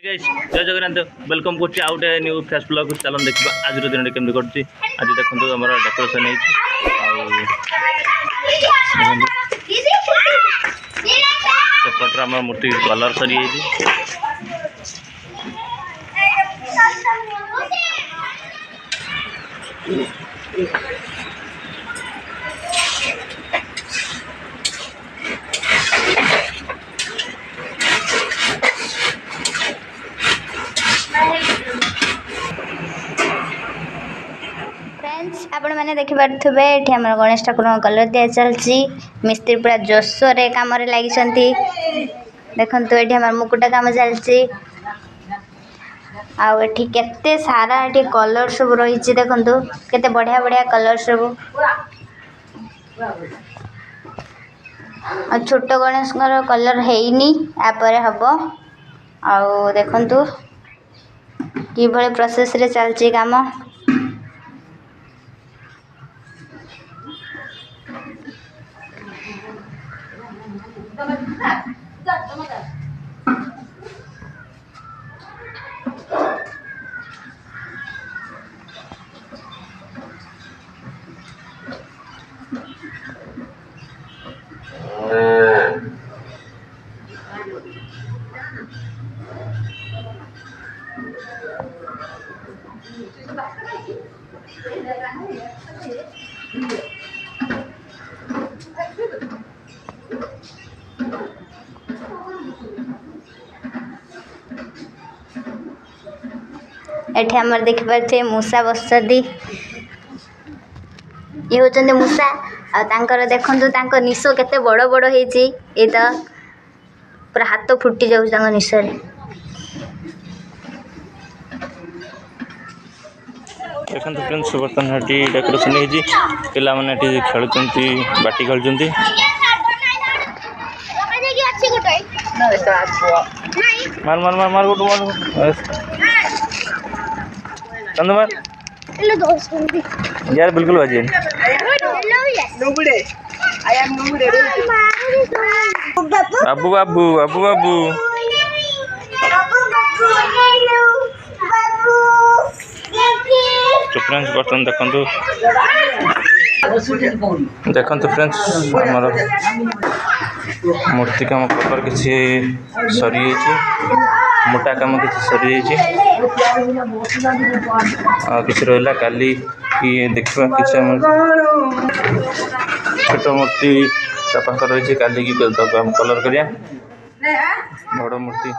guys जय Jagannath welcome करछि out new face blog चलन देखबा आज दिन केमति करछि आज देखंतु हमर डेकोरेशन है सेपटर हमर मूर्ति कलर सरी है फ्रेंड्स आपण मैंने देखि पारथुबे एठी हमर गणेश ठाकुर कलर दिया चलची मिस्त्री पूरा जोशो रे काम रे लागि छंती देखंतु एठी हमर मुकुटा काम चलची आ एठी केते सारा एठी कलर सब रहिची देखंतु केते बढ़िया बढ़िया कलर सब आ छोटो गणेश कलर हेइनी आ परे हबो आ देखंतु कि भले प्रोसेस रे चलची काम एठी हमर देखि पारथे मूसा बसदी ये होचंदे मूसा आ तांकर देखंतु तांको निसो केते बड़ बड़ हेची ए त पूरा हाथ फुटी जाउ तांको निसो रे देखंतु फ्रेंड्स बर्तन हटी डेकोरेशन हेजी पिला माने हटी खेलुचंती बाटी खेलुचंती मार मार मार मार गोटू मार चंद मार यार बिल्कुल बाजी बाबू बाबू बाबू बाबू तो फ्रेंड्स बर्तन देखंतु देखंतु फ्रेंड्स हमर मूर्ति काम प्रकार किसी सरी मोटा काम किसी सरी किसी रहा काली देखा किसी छोट मूर्ति पाखे रही काली की कलर करिया बड़ मूर्ति